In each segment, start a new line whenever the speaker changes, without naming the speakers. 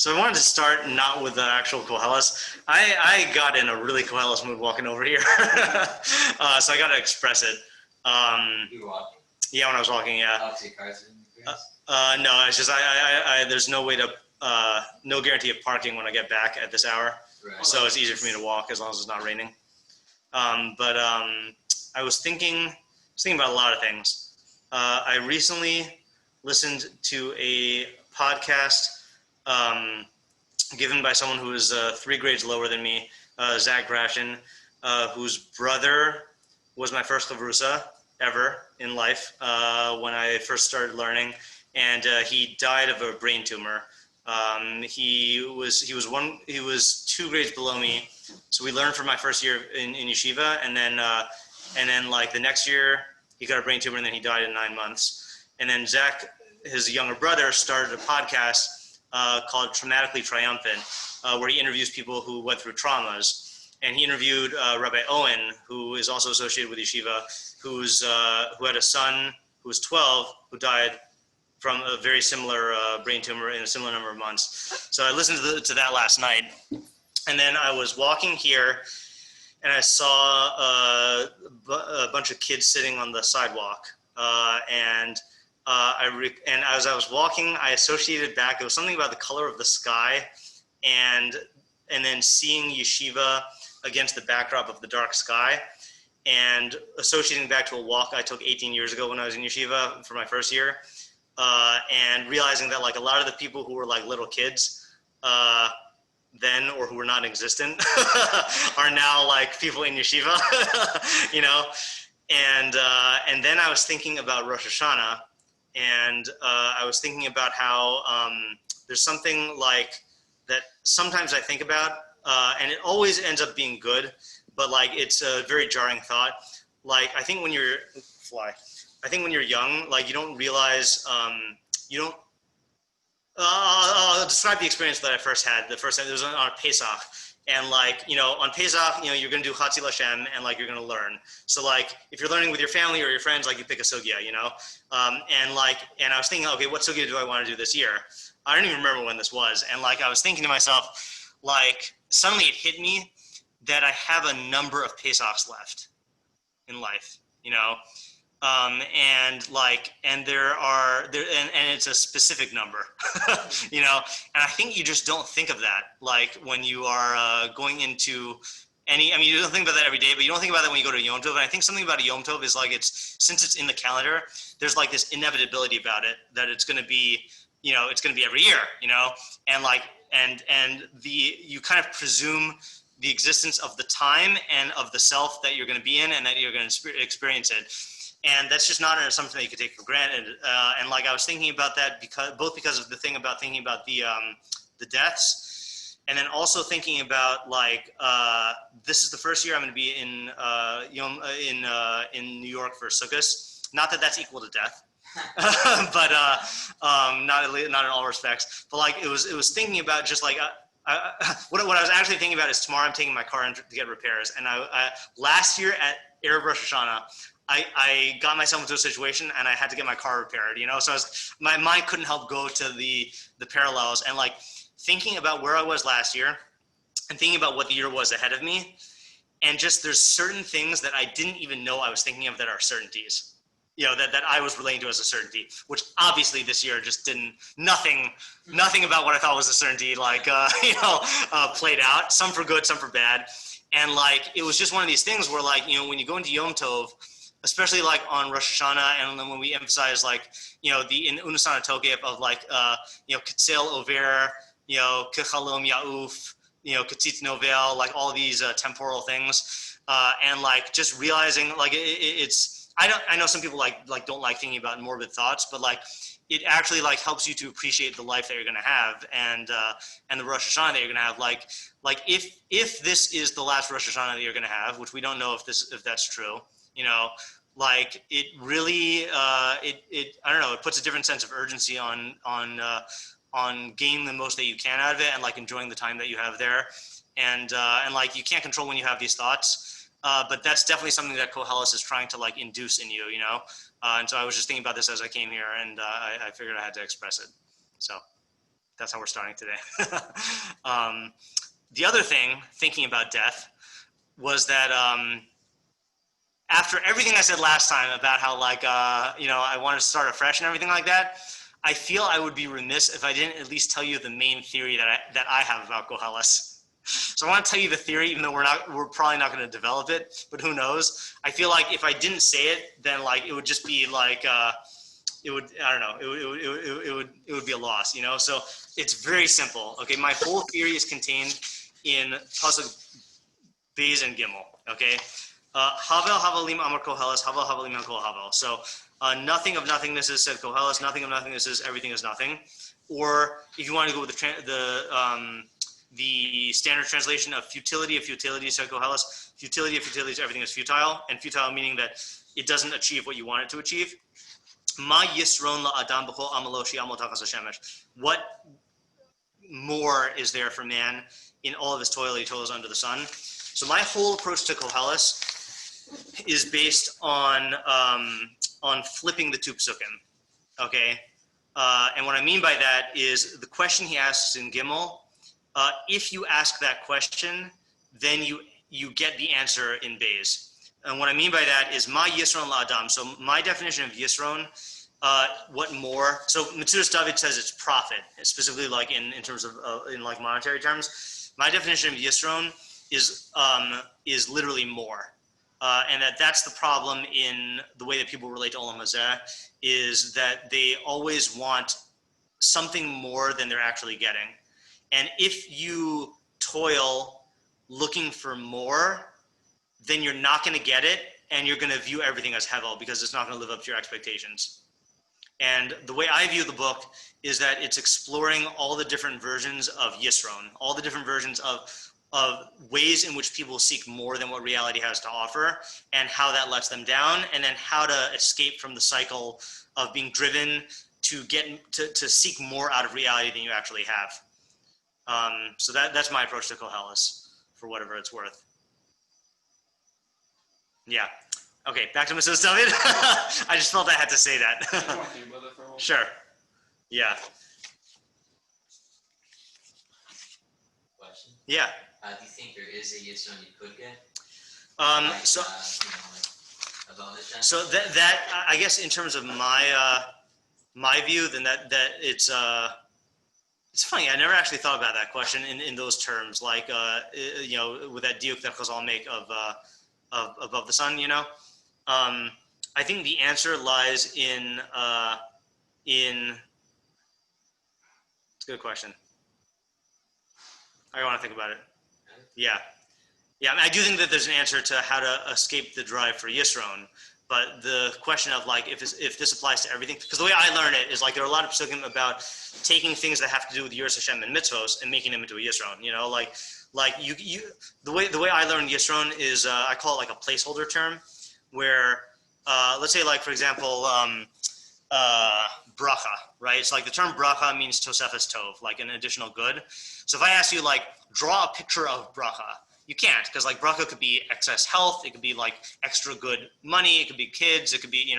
So I wanted to start not with the actual Koheles. I got in a really Koheles mood walking over here, so I got to express it.
You were walking?
Yeah, when I was walking, yeah.
Oh, so your car's in the place?
No, it's just there's no way to no guarantee of parking when I get back at this hour,
Right.
so it's easier for me to walk as long as it's not raining. I was thinking about a lot of things. I recently listened to a podcast given by someone who is 3 grades lower than me, Zach Grashin, whose brother was my first chavrusa ever in life when I first started learning, and he died of a brain tumor. He was 2 grades below me, so we learned for my first year in yeshiva, and then like the next year he got a brain tumor, and then he died in 9 months. And then Zach, his younger brother, started a podcast called Traumatically Triumphant, where he interviews people who went through traumas. And he interviewed Rabbi Owen, who is also associated with yeshiva, who had a son who was 12 who died from a very similar brain tumor in a similar number of months. So I listened to that last night, and then I was walking here, and I saw a bunch of kids sitting on the sidewalk, and as I was walking, I associated back. It was something about the color of the sky, and then seeing yeshiva against the backdrop of the dark sky, and associating back to a walk I took 18 years ago when I was in yeshiva for my first year, and realizing that like a lot of the people who were like little kids then, or who were not existent, are now like people in yeshiva, you know. And then I was thinking about Rosh Hashanah. And I was thinking about how there's something like that sometimes I think about, and it always ends up being good, but like it's a very jarring thought. Like I think when you're young, like you don't realize I'll describe the experience that I first had. The first time it was on Pesach. And like, you know, on Pesach, you know, you're going to do Chatzil Hashem, and like, you're going to learn. So like, if you're learning with your family or your friends, like you pick a sugya, you know? And I was thinking, okay, what sugya do I want to do this year? I don't even remember when this was. And like, I was thinking to myself, like, suddenly it hit me that I have a number of Pesachs left in life, you know? And it's a specific number, you know, and I think you just don't think of that. Like when you are going into you don't think about that every day, but you don't think about that when you go to Yom Tov. And I think something about a Yom Tov is like, since it's in the calendar, there's like this inevitability about it, that it's going to be, you know, it's going to be every year, you know, and like, you kind of presume the existence of the time and of the self that you're going to be in, and that you're going to experience it. And that's just not an assumption that you could take for granted. And like I was thinking about that because of the thing about thinking about the deaths, and then also thinking about like this is the first year I'm going to be in New York for Sukkot. Not that that's equal to death, but not in all respects. But like it was thinking about just like. What I was actually thinking about is tomorrow I'm taking my car in to get repairs. And I last year at Erev Rosh Hashanah, I got myself into a situation and I had to get my car repaired, you know? So my mind couldn't help go to the parallels, and like thinking about where I was last year and thinking about what the year was ahead of me. And just there's certain things that I didn't even know I was thinking of that are certainties, you know, that I was relating to as a certainty, which obviously this year just nothing about what I thought was a certainty, like, played out, some for good, some for bad. And like, it was just one of these things where like, you know, when you go into Yom Tov, especially like on Rosh Hashanah, and then when we emphasize like, you know, in Unasana Tokef of like, you know, Ketzel Over, you know, Kechalom Yauf, you know, Ketzitz Novel, like all these temporal things, and like just realizing like it's, I know some people like don't like thinking about morbid thoughts, but like it actually like helps you to appreciate the life that you're going to have, and the Rosh Hashanah that you're going to have. Like if this is the last Rosh Hashanah that you're going to have, which we don't know if that's true, you know, like it really, I don't know, it puts a different sense of urgency on gaining the most that you can out of it, and like enjoying the time that you have there. And like, you can't control when you have these thoughts, but that's definitely something that Koheles is trying to like induce in you, you know? And so I was just thinking about this as I came here, and I figured I had to express it. So. That's how we're starting today. The other thing, thinking about death, was that after everything I said last time about how I wanted to start afresh and everything like that, I feel I would be remiss if I didn't at least tell you the main theory that I have about Koheles. So I want to tell you the theory, even though we're probably not going to develop it, but who knows? I feel like if I didn't say it, then it would just be it would be a loss, So it's very simple. Okay, my whole theory is contained in pasuk Beis and Gimel. Okay, Havel Havalim Amar Koheles, Havel Havalim Hakol Havel. So nothing of nothingness is said Koheles, nothing of nothingness is everything is nothing. Or if you want to go with the standard translation of futility said Koheles, futility of futilities, everything is futile, and futile meaning that it doesn't achieve what you want it to achieve. Ma yisron la adam b'chol amalo she'amol tachas hashemesh. What more is there for man in all of his toil he toils under the sun? So my whole approach to Koheles is based on flipping the two pesukim. Okay, and what I mean by that is the question he asks in Gimel. If you ask that question, then you get the answer in Beis. And what I mean by that is my Yisron la'adam. So my definition of Yisron, what more? So Metzudas David says it's profit, specifically in terms of in monetary terms. My definition of Yisron is literally more, and that's the problem in the way that people relate to Olam Hazeh, is that they always want something more than they're actually getting. And if you toil looking for more, then you're not going to get it, and you're going to view everything as hevel because it's not going to live up to your expectations. And the way I view the book is that it's exploring all the different versions of Yisron, all the different versions of ways in which people seek more than what reality has to offer, and how that lets them down, and then how to escape from the cycle of being driven to seek more out of reality than you actually have. So that's my approach to Koheles, for whatever it's worth. Yeah. Okay, back to Metzudas David. I just felt I had to say that. Sure. Yeah.
Question?
Yeah.
Do you think there is a Yisron you could get?
So that I guess in terms of my view, then that it's funny. I never actually thought about that question in those terms, with that diuk that Chazal make of above the sun. I think the answer lies in. It's a good question. I want to think about it. Yeah. I mean, I do think that there's an answer to how to escape the drive for Yisron, but the question of if this applies to everything, because the way I learn it is there are a lot of pesukim about taking things that have to do with Yiras Hashem and mitzvos and making them into a Yisron. The way I learn Yisron is I call it a placeholder term, where let's say for example bracha, right? It's the term bracha means tosefes tov, an additional good. So if I ask you draw a picture of bracha, you can't, because bracha could be excess health, it could be extra good money, it could be kids, it could be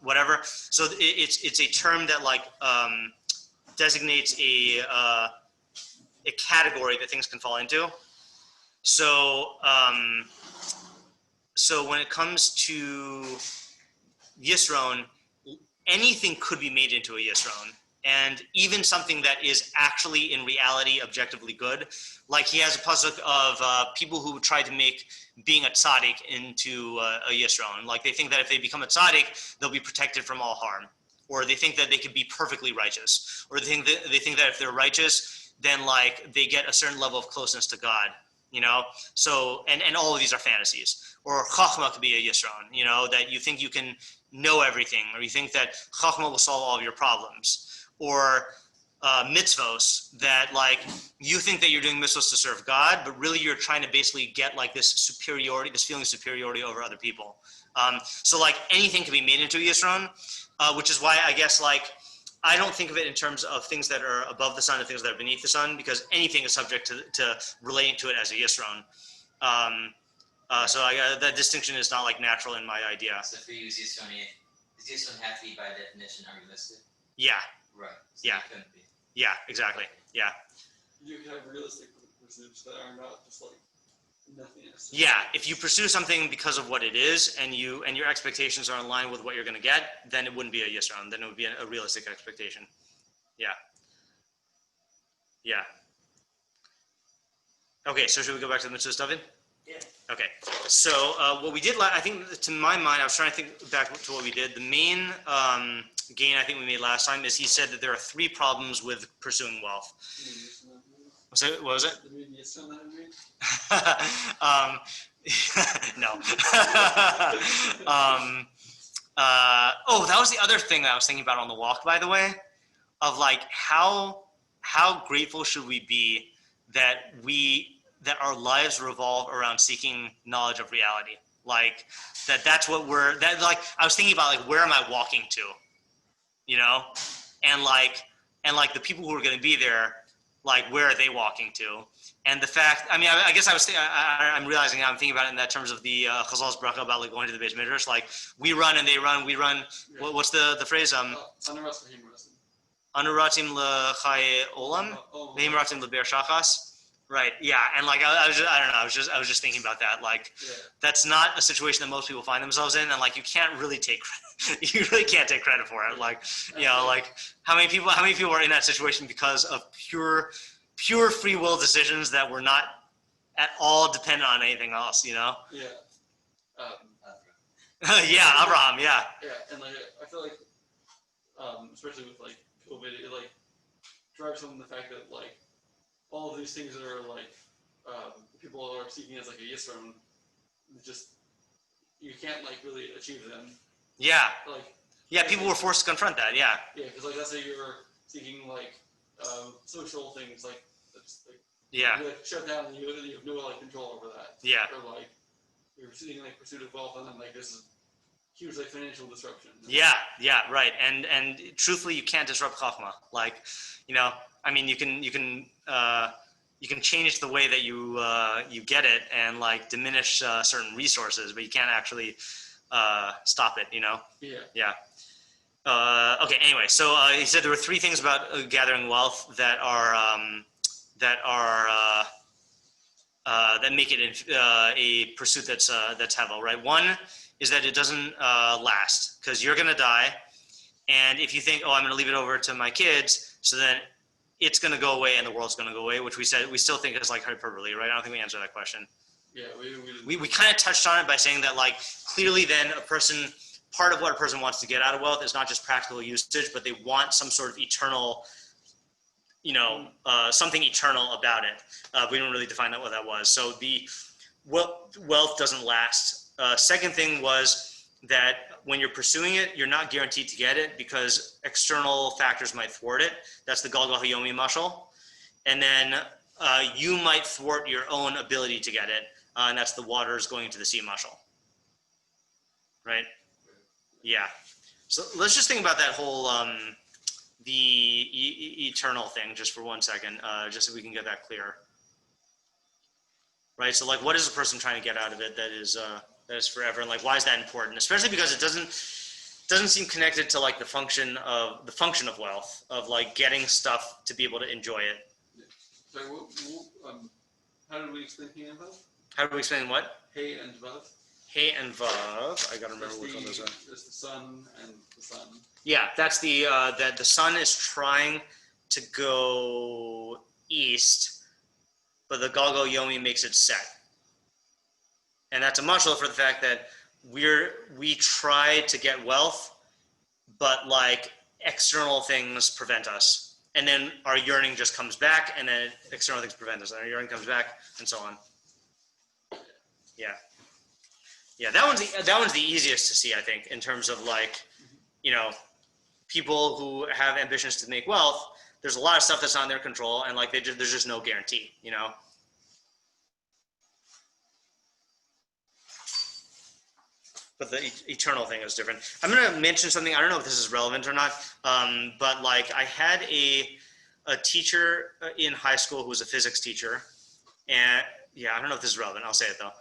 whatever. So it's a term that designates a category that things can fall into. So so when it comes to Yisron, anything could be made into a Yisron. And even something that is actually in reality objectively good, he has a pasuk of people who try to make being a tzaddik into a yisron. They think that if they become a tzaddik, they'll be protected from all harm, or they think that they could be perfectly righteous, or they think that if they're righteous, then they get a certain level of closeness to God. So and all of these are fantasies. Or chachma could be a yisron. That you think you can know everything, or you think that chachma will solve all of your problems. Or mitzvos, that you think that you're doing mitzvos to serve God, but really you're trying to basically get this superiority, this feeling of superiority over other people. So anything can be made into a yisron, which is why I guess I don't think of it in terms of things that are above the sun and things that are beneath the sun, because anything is subject to relating to it as a yisron. So that distinction is not natural in my idea.
So for you, does yisron have to be by definition unrealistic?
Yeah.
Right. So
Yeah.
it couldn't be.
Yeah, exactly. Yeah.
You can have realistic pursuits that are not just like nothingness.
Yeah, if you pursue something because of what it is, and your expectations are in line with what you're going to get, then it wouldn't be a yisron. Then it would be a realistic expectation. Yeah. Yeah. Okay, so should we go back to the Metzudas David?
Yeah.
Okay, so what we did, I think, to my mind, I was trying to think back to what we did. The main gain I think we made last time is he said that there are 3 problems with pursuing wealth. What was it?
The movie is still not made?
No. Oh, that was the other thing that I was thinking about on the walk, by the way, of like how grateful should we be that our lives revolve around seeking knowledge of reality. Like that's what I was thinking about, like, where am I walking to? You know? And like the people who are going to be there, like, where are they walking to? And the fact, I mean, I guess I'm realizing now I'm thinking about it in that terms of the Chazal's bracha about like going to the Beis Midrash, like we run and they run, we run. Yeah. What's the phrase? Anuratzim lechaye olam, ve'im ratzim leber shachas. Right. Yeah. And like I was just thinking about that. Like, that's not a situation that most people find themselves in, and like you can't really take credit. You really can't take credit for it. Like, you know, like how many people are in that situation because of pure free will decisions that were not at all dependent on anything else. You know.
Yeah.
Yeah, Abraham. Yeah.
Yeah, and like I feel like, especially with like COVID, it like drives home the fact that like all of these things that are like people are seeking as like a yisron, just you can't like really achieve them.
Yeah.
Like.
Yeah, people were forced to confront that. Yeah.
Yeah, because like let's say you're seeking like social things like.
Yeah.
You like shut down and you have no like control over that.
Yeah.
Or like you're seeking like pursuit of wealth and then like this is huge like financial disruption.
Yeah, right. And truthfully, you can't disrupt chachma. Like, you know, I mean, you can change the way that you get it and like diminish certain resources, but you can't actually stop it. You know.
Yeah.
Yeah. Okay. Anyway, so he said there were 3 things about gathering wealth that make it a pursuit that's hevel, right? One is that it doesn't last, because you're going to die, and if you think, oh, I'm going to leave it over to my kids, so then it's going to go away and the world's going to go away, which we still think is like hyperbole, right? I don't think we answered that question.
Yeah,
we kind of touched on it by saying that like clearly then part of what a person wants to get out of wealth is not just practical usage, but they want some sort of eternal, you know, something eternal about it. We don't really define what that was. So the wealth doesn't last. Second thing was that when you're pursuing it, you're not guaranteed to get it because external factors might thwart it. That's the Galgal Hayomi mashal. And then you might thwart your own ability to get it. And that's the waters going into the sea mashal. Right? Yeah. So let's just think about that whole the eternal thing just for 1 second, just so we can get that clear. Right? So like, what is a person trying to get out of it that is forever, and like, why is that important? Especially because it doesn't seem connected to like the function of wealth, of like getting stuff to be able to enjoy it.
So how did we explain hey and vav?
How do we explain what?
Hey and vav.
Hey and vav. I gotta remember which one those are.
There's the sun and the sun.
Yeah, that's the that the sun is trying to go east, but the Galgal Yomi makes it set. And that's a mashal for the fact that we try to get wealth, but like external things prevent us. And then our yearning just comes back, and then external things prevent us, and our yearning comes back, and so on. Yeah. Yeah, that one's the easiest to see, I think, in terms of like, you know, people who have ambitions to make wealth. There's a lot of stuff that's not in their control, and like there's just no guarantee, you know. But the eternal thing is different. I'm going to mention something. I don't know if this is relevant or not, but like I had a teacher in high school who was a physics teacher, and yeah, I don't know if this is relevant. I'll say it though.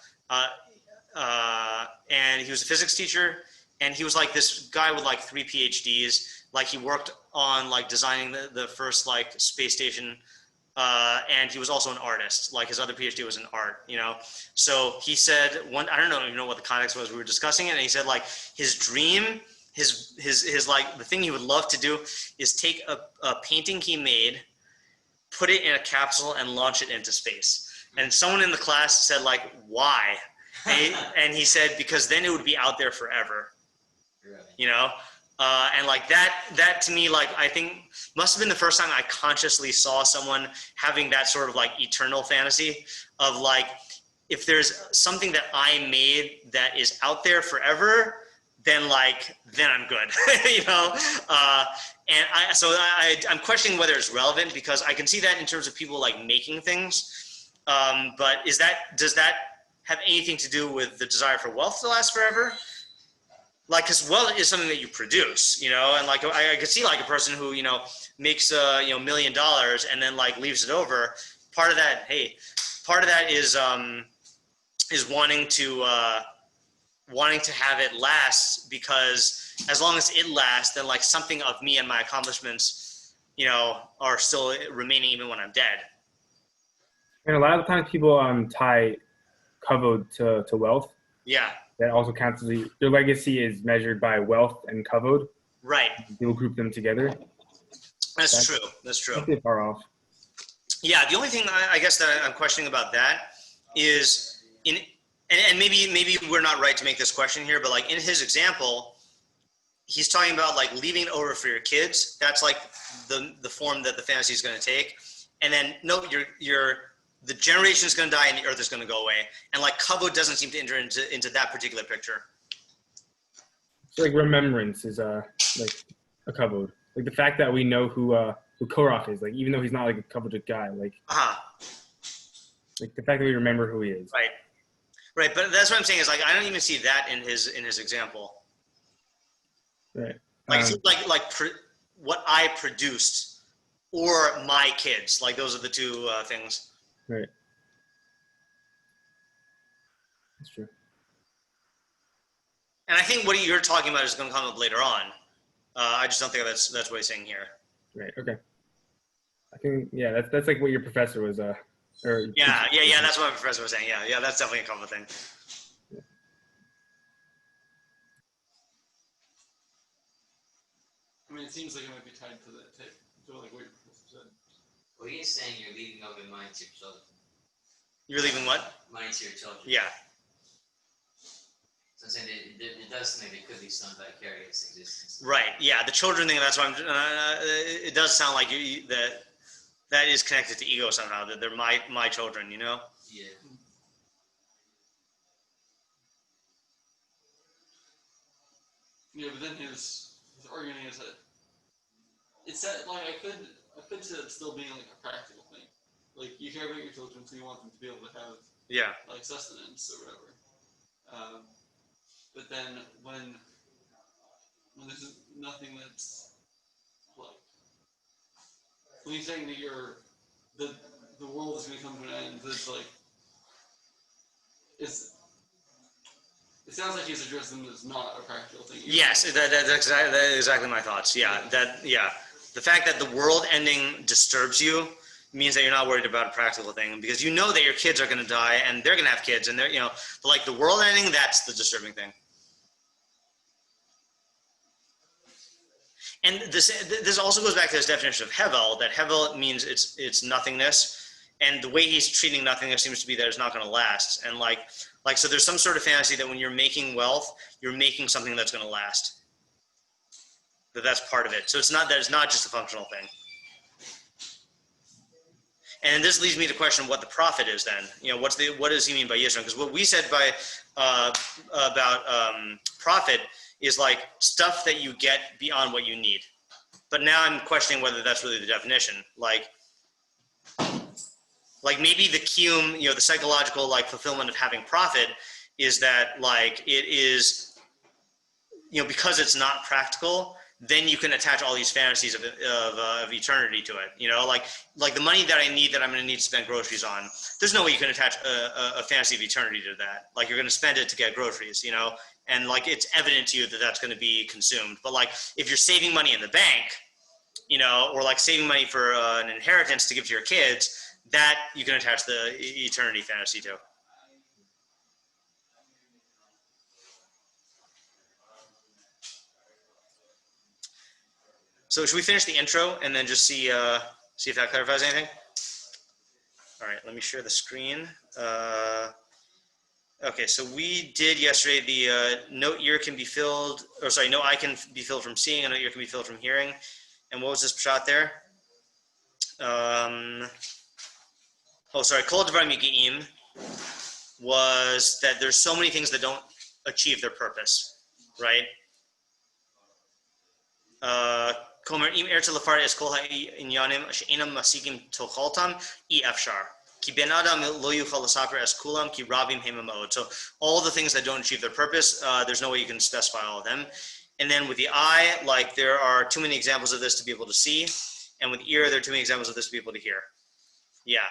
And he was a physics teacher, and he was like this guy with like 3 PhDs. Like he worked on like designing the first like space station. And he was also an artist. Like his other PhD was in art, you know? So he said I don't even know what the context was. We were discussing it, and he said like his dream, his like the thing he would love to do is take a painting he made, put it in a capsule and launch it into space. And someone in the class said like, why? And he said, because then it would be out there forever,
Really?
you know? And like that to me, like, I think must have been the first time I consciously saw someone having that sort of like eternal fantasy of like, if there's something that I made that is out there forever, then I'm good, you know? And I'm questioning whether it's relevant, because I can see that in terms of people like making things. But does that have anything to do with the desire for wealth to last forever? Like, because wealth is something that you produce, you know, and like I could see like a person who, you know, makes $1 million and then like leaves it over. Part of that is wanting to have it last, because as long as it lasts, then like something of me and my accomplishments, you know, are still remaining even when I'm dead.
And a lot of times people tie kavod to wealth.
Yeah.
That also counts as your legacy is measured by wealth and kavod.
Right.
People group them together.
That's true. That's true.
Not too far off.
Yeah. The only thing I guess that I'm questioning about that is and maybe we're not right to make this question here, but like in his example, he's talking about like leaving it over for your kids. That's like the form that the fantasy is going to take. And then no, the generation is going to die and the earth is going to go away. And like kavod doesn't seem to enter into that particular picture.
So like remembrance is like a kavod. Like the fact that we know who Korach is, like even though he's not like a kavodic guy, like like the fact that we remember who he is.
Right. Right, but that's what I'm saying is like I don't even see that in his example.
Right.
Like it seems like what I produced or my kids, like those are the two things.
Right. That's true.
And I think what you're talking about is going to come up later on. I just don't think that's what he's saying here.
Right. Okay. I think that's like what your professor was
Yeah. That's what my professor was saying. Yeah, that's definitely a common thing.
Yeah.
I mean, it seems like it might be tied to that tape, to like what your professor said.
Well, he's saying you're leaving over money to your children.
You're leaving what?
Money to your children.
Yeah.
So I'm saying it does seem like there could be some vicarious existence.
Right. Yeah. The children thing. That's why it does sound like that is connected to ego somehow. That they're my children. You know.
Yeah.
Yeah, but then his argument is that it's that like I could see it still being like a practical thing. Like you care about your children, so you want them to be able to have like sustenance or whatever. But then when there's nothing that's like when you're saying that the world is going to come to an end, it's like it sounds like he's addressing them as not a practical thing.
Yes, that's exactly my thoughts. Yeah, the fact that the world ending disturbs you means that you're not worried about a practical thing, because you know that your kids are going to die and they're going to have kids, and they're but like the world ending, that's the disturbing thing. And this also goes back to his definition of hevel. That hevel means it's nothingness, and the way he's treating nothingness seems to be that it's not going to last. And like so, there's some sort of fantasy that when you're making wealth, you're making something that's going to last. That's part of it. So it's not just a functional thing. And this leads me to question what the profit is then. What does he mean by yisron? Because what we said about profit is like stuff that you get beyond what you need. But now I'm questioning whether that's really the definition. Like maybe the kiyum, the psychological like fulfillment of having profit is that like it is, because it's not practical, then you can attach all these fantasies of eternity to it. Like the money that I need that I'm going to need to spend groceries on. There's no way you can attach a fantasy of eternity to that. Like you're going to spend it to get groceries, and like it's evident to you that that's going to be consumed. But like if you're saving money in the bank, or like saving money for an inheritance to give to your kids, that you can attach the eternity fantasy to. So should we finish the intro and then just see if that clarifies anything? All right, let me share the screen. Okay, so we did yesterday the no eye can be filled from seeing, and no ear can be filled from hearing. And what was this shot there? Kol Dvarim Yigi'im was that there's so many things that don't achieve their purpose, right? Komer im ertz lefar es kol ha'inyanim she'enam masikim tochaltam efshar. Ki ben adam lo yuchal l'saper es kulam ki rabim hema ma'od. So all the things that don't achieve their purpose, there's no way you can specify all of them. And then with the eye, like there are too many examples of this to be able to see, and with ear, there are too many examples of this to be able to hear. Yeah.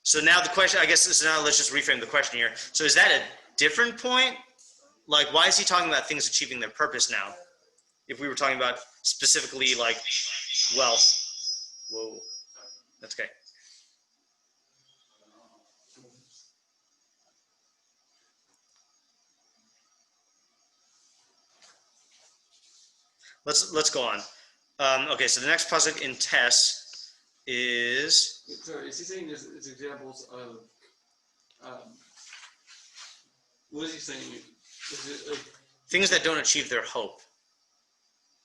So now the question, I guess, so now let's just reframe the question here. So is that a different point? Like, why is he talking about things achieving their purpose now? If we were talking about specifically like wealth. Whoa, that's okay. Let's go on. Okay, so the next pasuk in Tess is.
Sorry, is he saying it's examples of? What is he saying? Is it like
things that don't achieve their hope?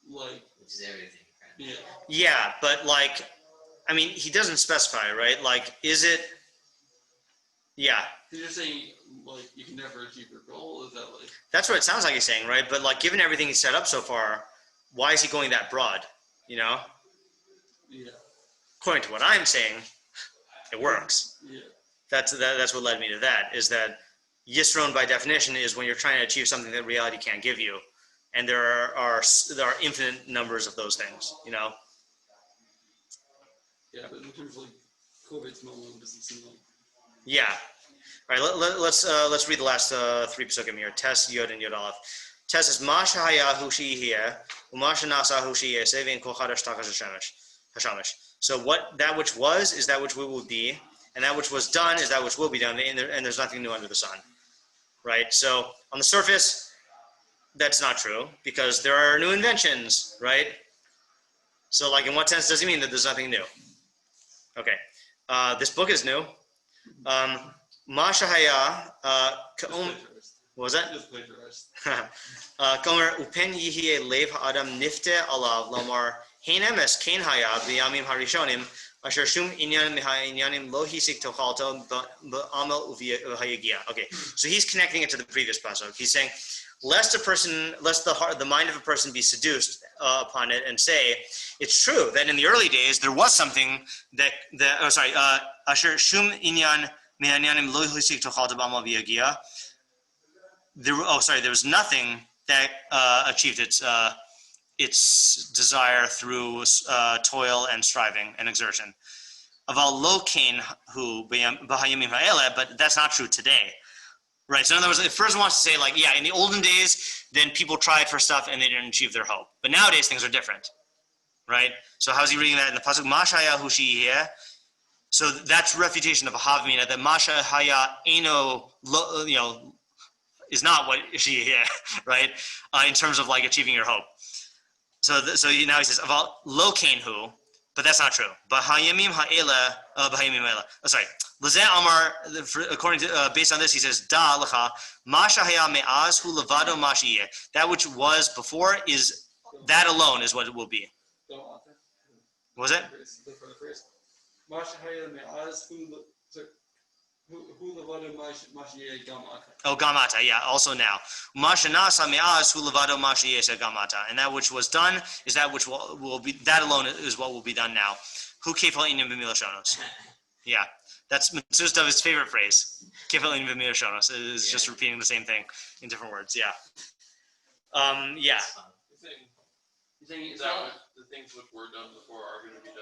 Like,
which is everything. Right?
Yeah.
Yeah, but like, I mean, he doesn't specify, right? Like, is it? Yeah.
He's just saying like you can never achieve your goal. Is that like?
That's what it sounds like he's saying, right? But like, given everything he's set up so far, why is he going that broad?
Yeah.
According to what I'm saying, it works.
Yeah.
That's what led me to that. Is that Yisron by definition is when you're trying to achieve something that reality can't give you, and there are infinite numbers of those things.
Yeah, but in terms of like COVID's moment, doesn't seem like.
Yeah. All right. Let's read the last three pesukim here. Tes Yod and Yod Aleph. Tes is Masha Haya Hushi here, Umasha Nasa Hushi Sevin Kochadash Takash Hashamish. So that which was is that which will be, and that which was done is that which will be done, and there's nothing new under the sun. Right? So on the surface, that's not true, because there are new inventions, right? So like in what sense does he mean that there's nothing new? Okay. This book is new. Masha Haya what was that?
Just plagiarized.
Gomer upen yihye lev ha'adam nifte alav lomar heinemes kein haya b'yamim harishonim asher shum inyan miha'inyanim lo hisik tochalto ba'amal u'hayagia. Okay, so he's connecting it to the previous pasuk. He's saying, lest the mind of a person be seduced upon it and say, it's true that in the early days there was something asher shum inyan miha'inyanim lo hisik tochalto ba'amal u'hayagia. There was nothing that achieved its desire through toil and striving and exertion. Aval lo kain hu b'hayimim ha'ele, but that's not true today, right? So in other words, it first wants to say like, yeah, in the olden days, then people tried for stuff and they didn't achieve their hope. But nowadays things are different, right? So how's he reading that in the pasuk? Mashaya hushi here. So that's refutation of a havmina that Masha haya eno is not what she, right? In terms of like achieving your hope. So now he says about lo kain hu, but that's not true. Bahayimim ha'ela, bahayimim ha'ela. Sorry. L'zeh Amar, according to based on this, he says da lecha masha haya me'az hu levado mashiyeh. That which was before is that alone is what it will be. What was it?
Masha haya me'az hu.
Oh, gamata, yeah, also now. And that which was done is that which will be, that alone is what will be done now. Who kefal inim b'milashonos? Yeah, that's Metzudas David's favorite phrase. Kefal inim b'milashonos. It is just repeating the same thing in different words, yeah. Yeah.
You saying is that what the things which were done before are going to be done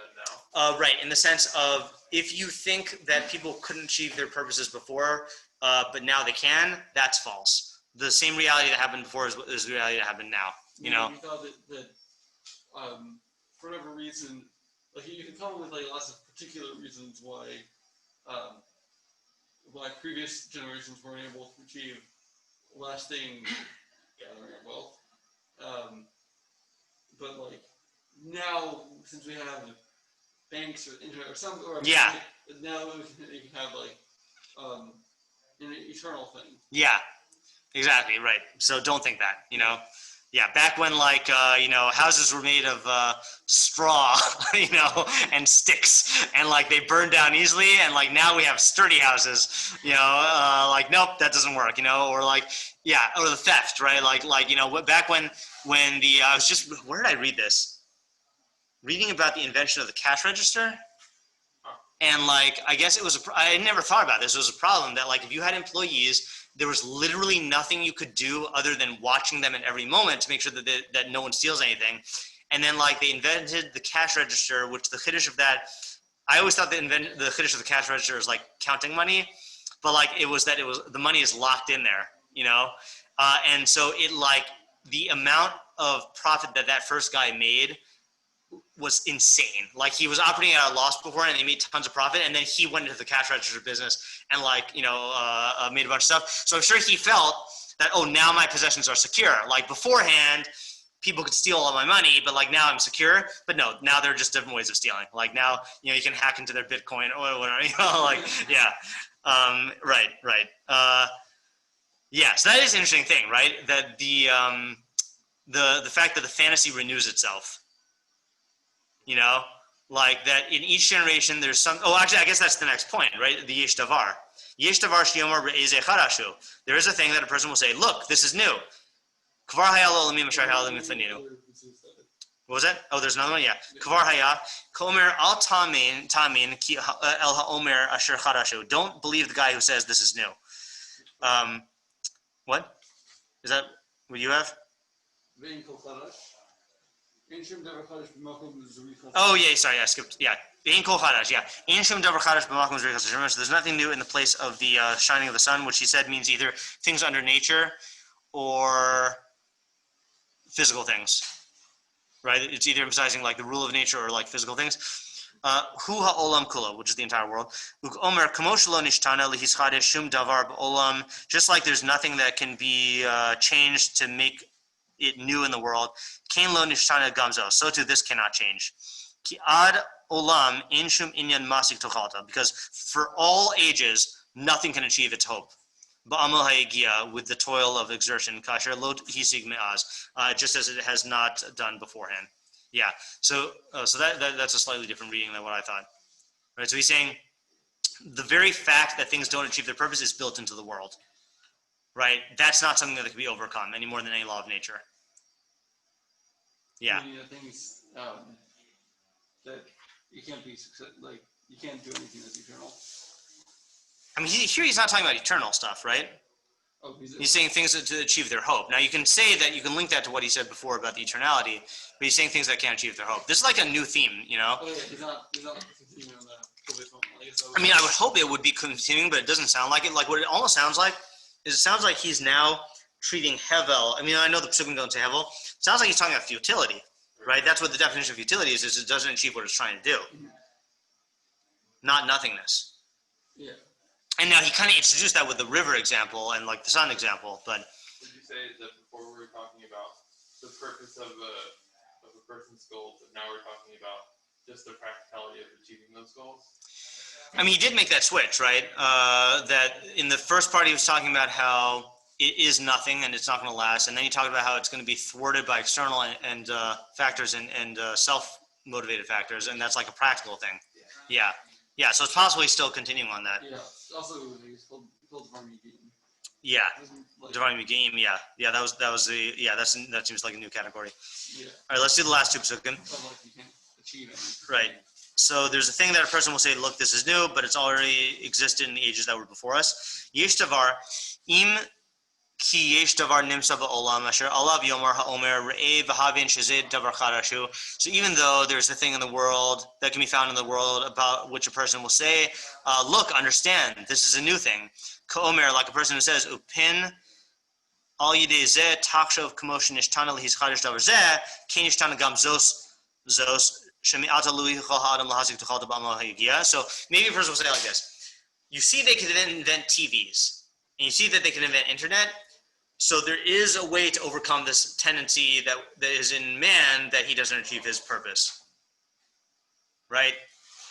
now?
Right, in the sense of if you think that people couldn't achieve their purposes before, but now they can, that's false. The same reality that happened before is the reality that happened now. You know.
You thought that for whatever reason, like you can come up with like lots of particular reasons why previous generations weren't able to achieve lasting gathering of wealth. But like now, since we have banks or internet or some, or
Yeah.
now you can have like an eternal thing.
Yeah, exactly, right. So don't think that, Yeah, back when like houses were made of straw, and sticks, and like they burned down easily, and like now we have sturdy houses, like nope, that doesn't work, or like or the theft, right? Back when the I was just where did I read this? Reading about the invention of the cash register. And like, I guess I never thought about this. It was a problem that like, if you had employees, there was literally nothing you could do other than watching them at every moment to make sure that no one steals anything. And then like they invented the cash register, which the chiddush of that, I always thought the chiddush of the cash register was like counting money, but like it was the money is locked in there, and so it like the amount of profit that first guy made was insane. Like he was operating at a loss before and they made tons of profit, and then he went into the cash register business and like made a bunch of stuff. So I'm sure he felt that, oh, now my possessions are secure. Like beforehand people could steal all my money, but like now I'm secure. But no, now there are just different ways of stealing. Like now you can hack into their Bitcoin or whatever, right. So that is an interesting thing, right? That the fact that the fantasy renews itself. Like that in each generation there's some, actually I guess that's the next point, right? The yesh davar. Yesh davar sheyomar re'ezeh charashu. There is a thing that a person will say, look, this is new. Kvar haya l'olamim asher haya l'mifninu. What was that? Oh, there's another one? Yeah. Kvar haya, komer al tamin ki el ha'omer asher charashu. Don't believe the guy who says this is new. What? Is that what you have? Oh yeah, sorry, I skipped. Yeah, there's nothing new in the place of the shining of the sun, which he said means either things under nature or physical things, right? It's either emphasizing like the rule of nature or like physical things. Hu ha'olam kula, which is the entire world. Omer kamoshlo nishtana lihischade shum davar ba'olam. Just like there's nothing that can be changed to make it new in the world. Kain lo nishtana gamzo. So too this cannot change. Ki ad olam in shum inyan masik tochalta. Because for all ages, nothing can achieve its hope. Ba'amal hayegia, with the toil of exertion. Kasher lo hisig me'az. Just as it has not done beforehand. Yeah. So that's a slightly different reading than what I thought. Right. So he's saying the very fact that things don't achieve their purpose is built into the world. Right? That's not something that can be overcome any more than any law of nature. Yeah.
Things that you can't be like you can't do anything that's eternal.
I mean, here he's not talking about eternal stuff, right?
Oh,
he's saying things to achieve their hope. Now you can say that you can link that to what he said before about the eternality, but he's saying things that can't achieve their hope. This is like a new theme,
Oh yeah, he's not continuing on that.
I mean, I would hope it would be continuing, but it doesn't sound like it. Like what it almost sounds like is it sounds like he's now treating hevel. I mean, I know the pesukim don't say hevel. It sounds like he's talking about futility, right? That's what the definition of futility is it doesn't achieve what it's trying to do. Not nothingness.
Yeah.
And now he kind of introduced that with the river example and like the sun example, but.
Did you say that before we were talking about the purpose of a person's goals, and now we're talking about just the practicality of achieving those goals?
I mean, he did make that switch, right? That in the first part he was talking about how it is nothing and it's not going to last, and then he talked about how it's going to be thwarted by external and factors and self-motivated factors, and that's like a practical thing. Yeah. So it's possible he's still continuing on that.
Yeah. Also, he's called Divine Game.
Yeah. Divine Game. Yeah. That was that seems like a new category.
Yeah.
All right, let's do the last two pesukim.
Like you can't achieve anything.
Right. So there's a thing that a person will say, look, this is new, but it's already existed in the ages that were before us. Yesh davar im ki yesh davar nimsa ba'olam asher alav yomar ha'omer re'eh v'havin shezed davar charashu. So even though there's a thing in the world that can be found in the world about which a person will say, look, understand, this is a new thing. Ka'omer, like a person who says, upin al yidei zeh takshov kamoshin nishtana lihis chadash davar zeh, kein nishtana gamzos zos shemi'ata lui chol ha'adam lahazik tuchal dabam lahagia. So maybe a person will say like this: you see, they can invent TVs, and you see that they can invent internet. So there is a way to overcome this tendency that is in man that he doesn't achieve his purpose, right?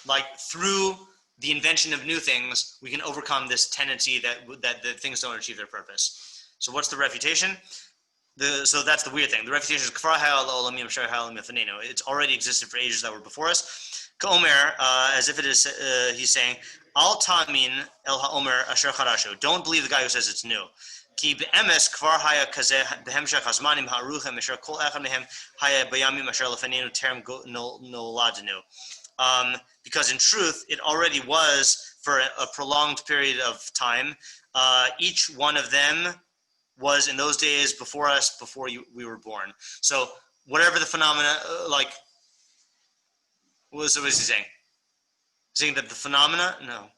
Like through the invention of new things, we can overcome this tendency that the things don't achieve their purpose. So what's the refutation? So that's the weird thing. The refutation is it's already existed for ages that were before us. Ka'omer, as if it is, he's saying, Al ta'min el ha'omer asher charashu. Don't believe the guy who says it's new. Ki be'emes kvar haya kazeh behemshach hazmanim ha'aruchem asher kol echad mehem haya bayamim asher lefanenu terem noladenu. Because in truth, it already was for a prolonged period of time. Each one of them was in those days before us, before we were born. So whatever the phenomena, what is he saying? Saying that the phenomena, no.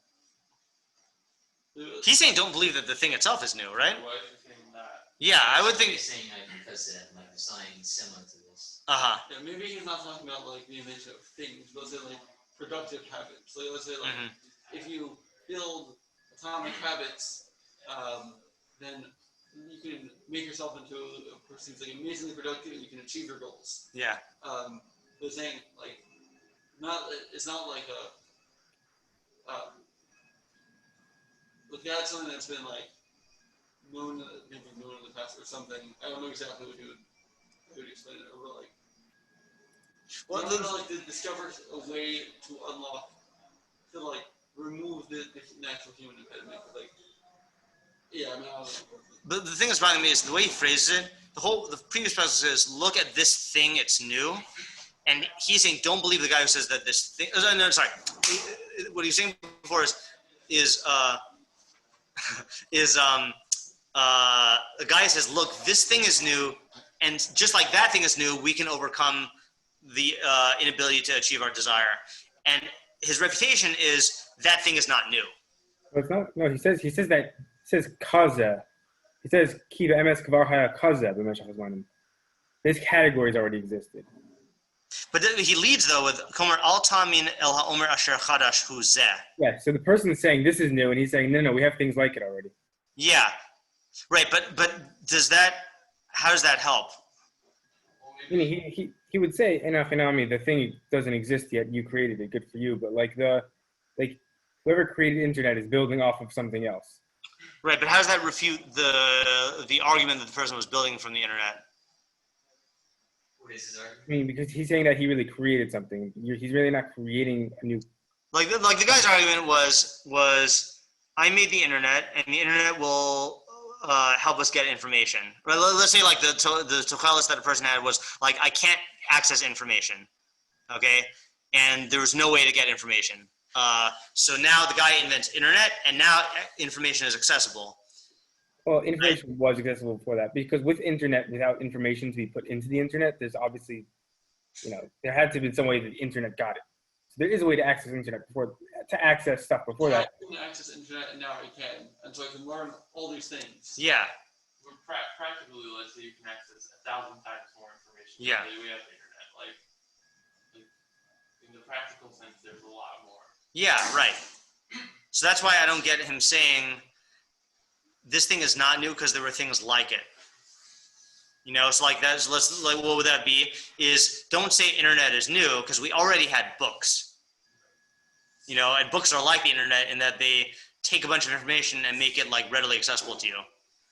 He's saying don't believe that the thing itself is new, right?
Why is he saying that?
Yeah, I would think.
He's saying because like there's something similar to this.
Yeah, maybe he's not talking about like the invention of things, but let's say like productive habits. So let's say like if you build atomic habits, then you can make yourself into a person who's like amazingly productive and you can achieve your goals.
Yeah.
They're saying like it's not like that's something that's been like known in the past or something. I don't know exactly what he would explain it over like. Well, like to discover a way to unlock, to like remove the natural human impediment. Like, yeah, I mean, I don't know.
But the thing that's bothering me is the way he phrases it. The previous passage says, "Look at this thing; it's new," and he's saying, "Don't believe the guy who says that this thing." No, sorry. What he's saying before is a guy says, "Look, this thing is new, and just like that thing is new, we can overcome the inability to achieve our desire." And his reputation is that thing is not new.
Well, it's not. No, he says kaza. He says kiva ms kvar haya kaza b'meshach hazmanim. This categories already existed.
But he leads though with Komer al tamin el haomer asher chadash hu zeh.
Yeah. So the person is saying this is new, and he's saying no, we have things like it already.
Yeah, right. But how does that help?
I mean, he would say enachinami, the thing doesn't exist yet. You created it. Good for you. But whoever created the internet is building off of something else.
Right, but how does that refute the argument that the person was building from the internet?
What is his argument?
I mean, because he's saying that he really created something. He's really not creating a new.
Like the guy's argument was I made the internet, and the internet will help us get information. Right? Let's say like the Koheles that a person had was like I can't access information, okay, and there was no way to get information. So now the guy invents internet, and now information is accessible.
Well, information was accessible before that, because with internet, without information to be put into the internet, there's obviously, there had to be some way that the internet got it. So there is a way to access internet to access stuff before that.
I can access internet, and now I can, and so I can learn all these things.
Yeah.
Practically, let's say you can access 1,000 times more information.
Yeah.
Than we have the internet. Like in the practical sense, there's a lot more.
Yeah, right. So that's why I don't get him saying this thing is not new because there were things like it. So like that. So what would that be? Is don't say internet is new because we already had books. And books are like the internet in that they take a bunch of information and make it like readily accessible to you.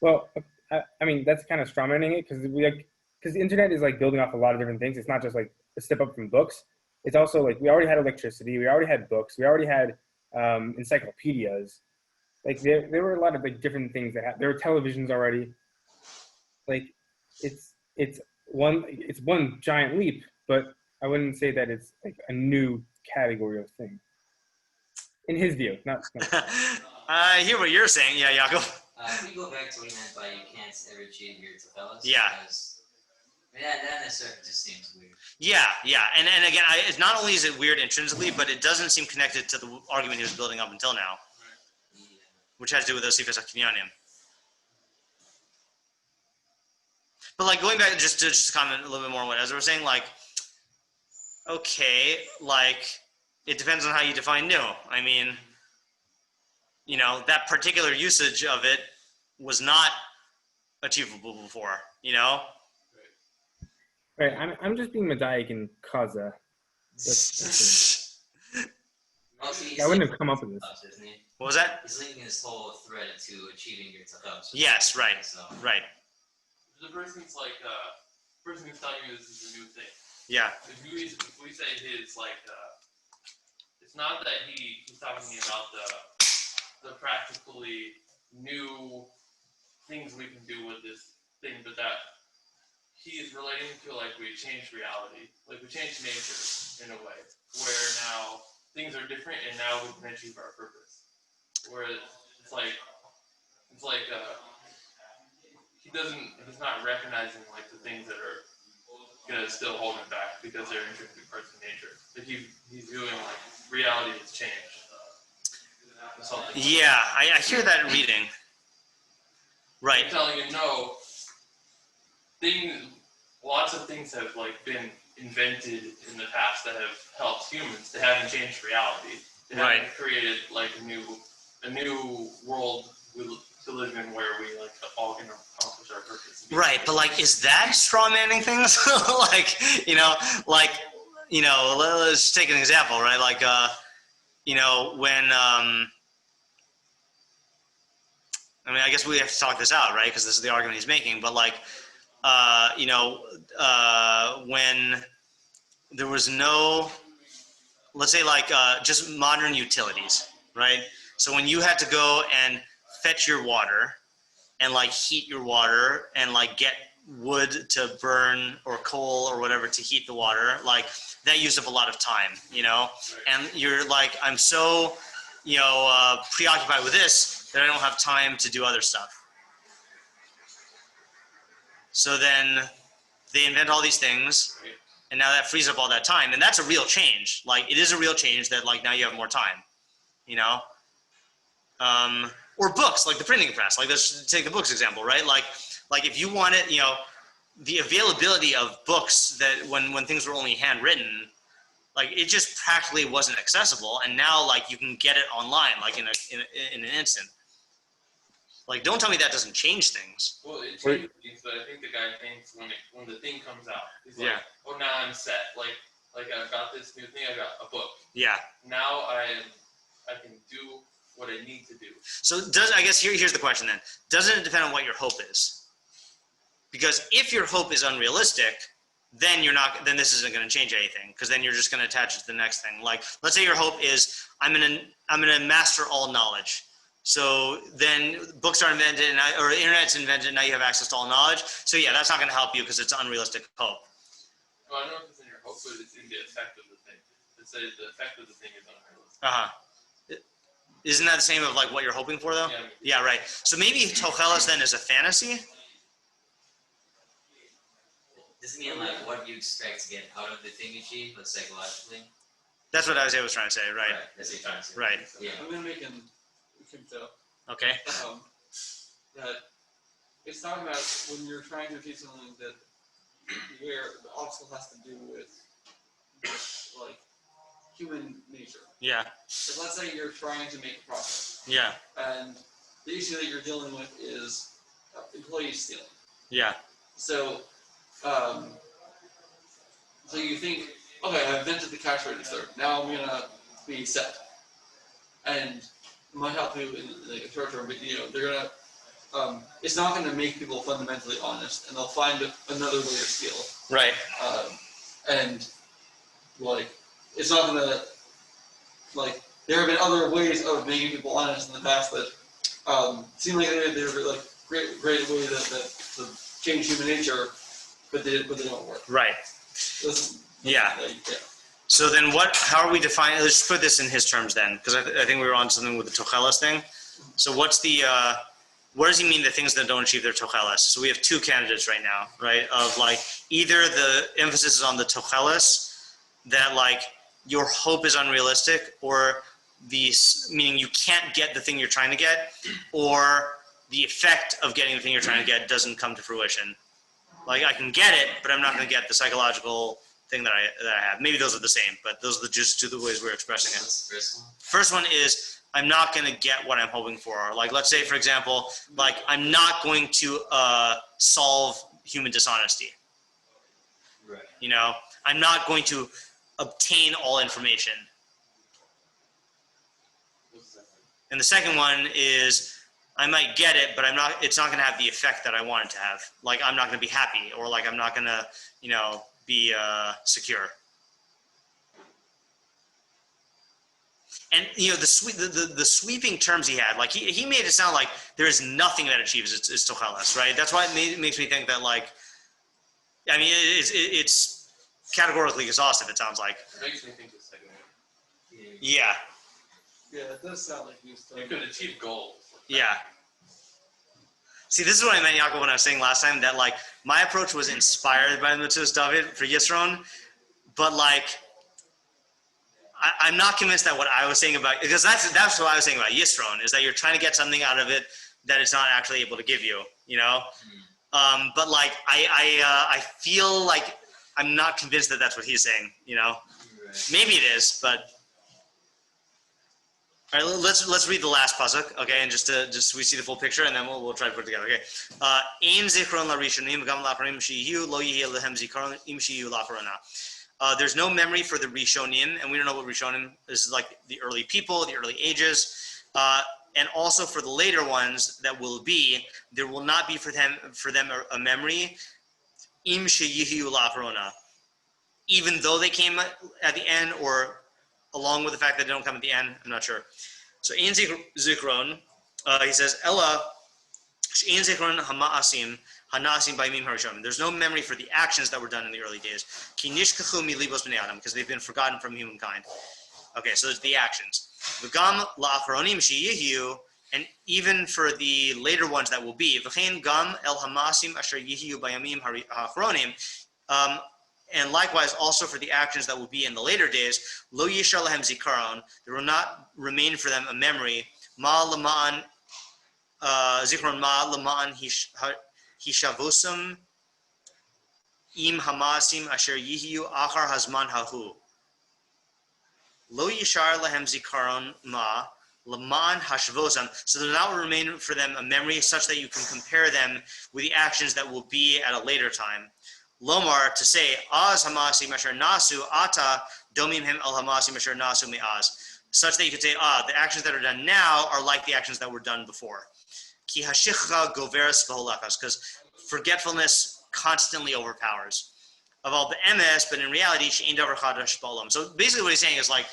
Well, I mean that's kind of strawmanning it because the internet is like building off a lot of different things. It's not just like a step up from books. It's also like we already had electricity, we already had books, we already had encyclopedias. Like there were a lot of like different things there were televisions already. Like it's one giant leap, but I wouldn't say that it's like a new category of thing. In his view, not.
I hear what you're saying, yeah, Yaakov.
If we go back to what he meant by you can't ever achieve your Koheles.
Yeah.
That necessarily just seems weird.
Yeah, and again, it's not only is it weird intrinsically, but it doesn't seem connected to the argument he was building up until now, which has to do with Osifas HaKinyanim. But like going back just to comment a little bit more on what Ezra was saying, like okay, like, it depends on how you define new. I mean, that particular usage of it was not achievable before,
Right. I'm just being Medaic and Kaza.
Also,
I wouldn't have come up with this.
Isn't he?
What was that?
He's linking his whole thread to achieving your tzachos.
Yes, right.
So,
Right.
The person's like, person who's telling you this is a new thing.
Yeah.
If we say his, like, it's not that he's talking to me about the practically new things we can do with this thing, but that he is relating to, like, we changed reality, like we changed nature in a way, where now things are different and now we can achieve our purpose. Where it's like he's not recognizing like the things that are gonna still hold him back because they're intrinsic parts of nature. But he's viewing like reality has changed.
Yeah, I hear that reading. Right.
I'm telling you, no. Lots of things have like been invented in the past that have helped humans. They haven't changed reality. They haven't created like a new world to live in where we like all can accomplish our purpose.
Right, but like, is that straw manning things? Let's take an example, right? Like, when I guess we have to talk this out, right? Because this is the argument he's making. But like, when there was no, let's say like just modern utilities, right? So when you had to go and fetch your water and like heat your water and like get wood to burn or coal or whatever to heat the water, like that used up a lot of time, and you're like, I'm so, preoccupied with this that I don't have time to do other stuff. So then they invent all these things, and now that frees up all that time, and that's a real change. Like, it is a real change that like now you have more time, or books, like the printing press. Like, let's take the books example, right? Like if you wanted, the availability of books that when things were only handwritten, like it just practically wasn't accessible, and now like you can get it online, like in an instant. Like, don't tell me that doesn't change things.
Well, it changes things, but I think the guy thinks when the thing comes out, he's like, oh, now I'm set. Like I've got this new thing, I got a book.
Yeah.
Now I can do what I need to do.
So here's the question then. Doesn't it depend on what your hope is? Because if your hope is unrealistic, then this isn't going to change anything, because then you're just going to attach it to the next thing. Like, let's say your hope is I'm going to master all knowledge. So then books are invented or the internet's invented, and now you have access to all knowledge. So yeah, that's not going to help you because it's unrealistic hope.
Well, I don't know if it's in your hope, but it's in the effect of the thing. It says the effect of the thing is unrealistic.
Isn't that the same of like what you're hoping for though? Yeah, right. So maybe Koheles then is a fantasy?
Doesn't mean like what you expect to get out of the thing you achieve, but psychologically.
That's what Isaiah was trying to say, right?
That's what you're trying to say.
Right.
So, I'm gonna make an tell.
Okay.
That it's talking about when you're trying to achieve something that where the obstacle has to do with like human nature.
Yeah.
So let's say you're trying to make a profit.
Yeah.
And the issue that you're dealing with is employees stealing.
Yeah.
So, so you think, okay, I've invented the cash register. Now I'm gonna be set, and it might help you in the short term. But they're gonna, it's not gonna make people fundamentally honest, and they'll find another way to steal.
Right.
And like, it's not gonna like. There have been other ways of making people honest in the past that seem like they're like great way that to change human nature, but they don't work.
Right. Yeah. So then how are we defining, let's put this in his terms then, because I think we were on something with the Koheles thing. So what does he mean the things that don't achieve their Koheles? So we have two candidates right now, right? Of like, either the emphasis is on the Koheles, that like your hope is unrealistic, or meaning you can't get the thing you're trying to get, or the effect of getting the thing you're trying to get doesn't come to fruition. Like, I can get it, but I'm not going to get the psychological thing that I have. Maybe those are the same, but those are just two of the ways we're expressing it.
What's the first one?
First one is I'm not going to get what I'm hoping for. Like, let's say, for example, like I'm not going to solve human dishonesty.
Right.
You know, I'm not going to obtain all information. And the second one is I might get it, but it's not going to have the effect that I want it to have. Like, I'm not going to be happy, or like I'm not going to, you know, be secure. And you know, the sweeping terms he had, like he made it sound like there is nothing that achieves it's Koheles, right? That's why it makes me think that, like, I mean, it's categorically exhaustive. It sounds like.
It makes me think the second one.
Yeah.
Yeah, it does sound like you still.
You could achieve goals.
Yeah. See, this is what I meant, Yaakov, when I was saying last time that, like, my approach was inspired by the Metzudas David for Yisron, but like, I'm not convinced that what I was saying about, because that's what I was saying about Yisron, is that you're trying to get something out of it that it's not actually able to give you, you know? But like, I feel like I'm not convinced that that's what he's saying, you know?
Right.
Maybe it is, but. All right, let's read the last pasuk, okay, and just we see the full picture, and then we'll try to put it together, okay. Ein zichron larishonim v'gam la'acharonim shehiyu lo yihye lehem zikaron im shehiyu la'acharona. There's no memory for the Rishonim, and we don't know what Rishonim is, like the early people, the early ages, and also for the later ones that will be, there will not be for them a memory, im sheyihu la'acharona, even though they came at the end, or along with the fact that they don't come at the end. I'm not sure. So ein zikron, he says, Ella ein zikron hama'asim. There's no memory for the actions that were done in the early days. Because they've been forgotten from humankind. Okay, so there's the actions. And even for the later ones that will be. And likewise, also for the actions that will be in the later days, there will not remain for them a memory. Zikron ma lama'an hishavosum im hamasim asher yihiu achar hazman hahu. Lo yishar lahem zikaron ma laman hashvosam. So there will not remain for them a memory such that you can compare them with the actions that will be at a later time. Lomar, to say, az hamasim asher nasu ata domim hem al hamasim asher nasu me'az. Such that you could say, the actions that are done now are like the actions that were done before. Ki hashichcha goveres v'holakas, because forgetfulness constantly overpowers. Of all the MS, but in reality, she'ein davar chadash ba'olam. So basically, what he's saying is like,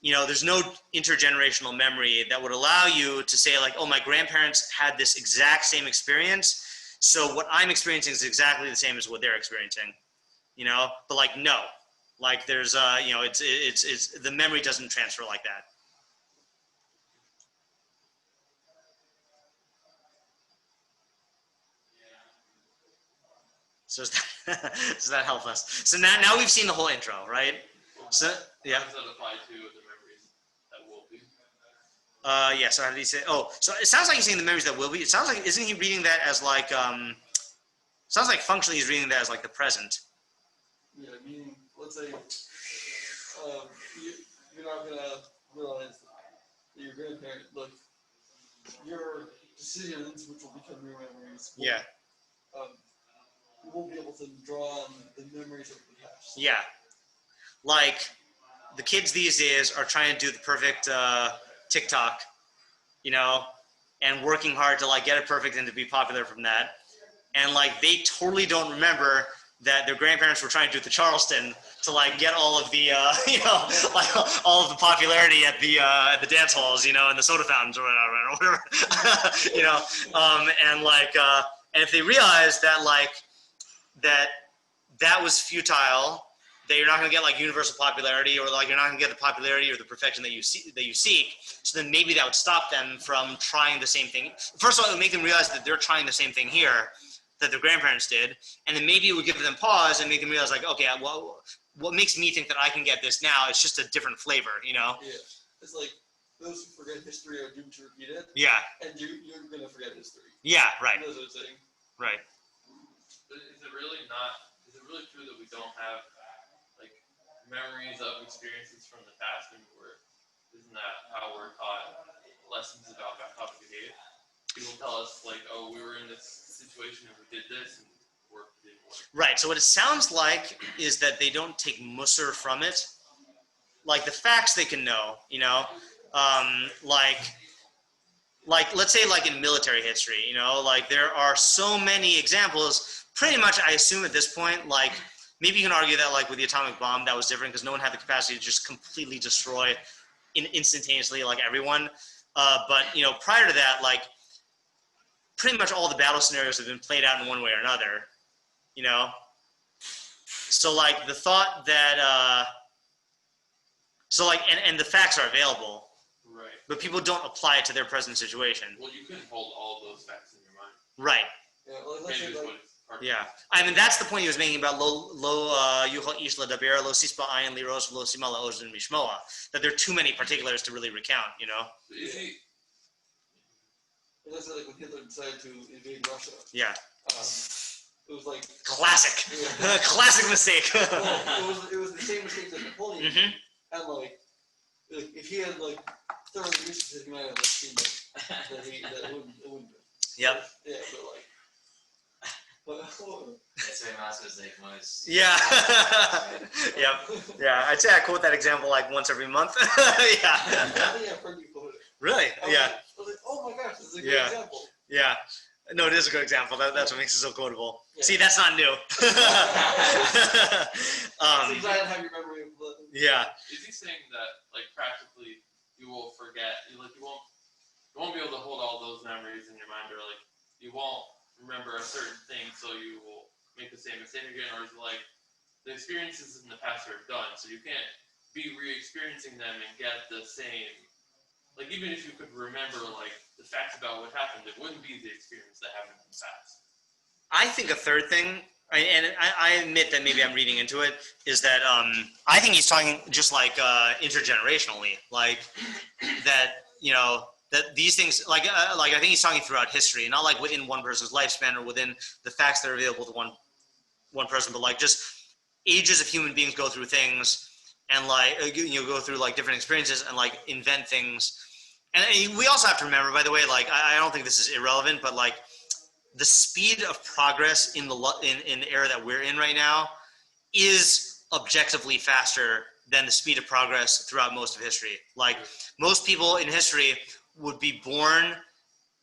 you know, there's no intergenerational memory that would allow you to say, like, oh, my grandparents had this exact same experience, so what I'm experiencing is exactly the same as what they're experiencing. You know, but like, no, like there's, you know, it's the memory doesn't transfer like that. So does that help us? So now we've seen the whole intro, right? So yeah.
How does that apply to the memories that will be?
Yeah. So how did he say? Oh, so it sounds like he's saying the memories that will be. It sounds like, isn't he reading that as like? Sounds like functionally he's reading that as like the present.
Yeah, meaning, let's say, you're not gonna realize that your grandparent, like, your decisions, which will become your memories.
Yeah.
You won't be able to draw on the memories of the past.
Yeah. Like, the kids these days are trying to do the perfect TikTok, you know, and working hard to like get it perfect and to be popular from that. And like, they totally don't remember that their grandparents were trying to do the Charleston to like get all of the, you know, like all of the popularity at the dance halls, you know, and the soda fountains or whatever, you know, and like, and if they realize that like, that was futile, that you're not going to get like universal popularity, or like you're not going to get the popularity or the perfection that you seek. So then maybe that would stop them from trying the same thing. First of all, it would make them realize that they're trying the same thing here that their grandparents did, and then maybe it would give them pause and make them realize like, okay, well, what makes me think that I can get this now? It's just a different flavor, you know?
Yeah, it's like those who forget history are doomed to repeat it.
Yeah.
And you're going to forget history.
Yeah. Right.
That's what I'm saying.
Right.
But is it really really true that we don't have like memories of experiences from the past, and isn't that how we're taught lessons about how to behave? People tell us like, oh, we were in this situation and we did this and it didn't work.
Right. So what it sounds like is that they don't take musar from it. Like the facts they can know, like let's say like in military history, like there are so many examples. Pretty much, I assume at this point, like maybe you can argue that like with the atomic bomb that was different because no one had the capacity to just completely destroy instantaneously like everyone. But prior to that, like pretty much all the battle scenarios have been played out in one way or another. So like the thought that so like and the facts are available.
Right.
But people don't apply it to their present situation.
Well, you couldn't hold all those facts in your mind.
Right.
Yeah, well, let's say, like,
Yeah. I mean, that's the point he was making about lo yuchal ish ladaber, lo sispa ayin liros, lo simala ozun mishmoa. That there are too many particulars to really recount,
Is he?
let's say like when Hitler decided to invade Russia,
Yeah.
it was like
Classic.
Yeah.
Classic mistake.
Well, it was the same mistake that Napoleon did.
Mhm.
And like if he had like thoroughly researched it, he might have like seen that it wouldn't.
Yep.
Yeah, but like,
That's why Moscow's like most.
Yeah. Yep. Yeah. I'd say I quote that example like once every month. Yeah.
I think I've heard you quote it.
Really? Yeah.
I was like, oh my gosh, this is a good
Yeah.
example.
Yeah. No, it is a good example. That's what makes it so quotable.
Yeah.
See, that's not new.
Seems I didn't have your memory of the.
Yeah.
Is he saying that like practically you will forget? You won't be able to hold all those memories in your mind, or like you won't remember a certain thing, so you will make the same mistake again, or is it like the experiences in the past are done, so you can't be re-experiencing them and get the same. Like even if you could remember like the facts about what happened, it wouldn't be the experience that happened in the past.
I think a third thing, and I admit that maybe I'm reading into it, is that I think he's talking just like intergenerationally, like that that these things like I think he's talking throughout history, not like within one person's lifespan or within the facts that are available to one person, but like just ages of human beings go through things and like go through like different experiences and like invent things. And we also have to remember, by the way, like I don't think this is irrelevant, but like the speed of progress in the era that we're in right now is objectively faster than the speed of progress throughout most of history. Like most people in history would be born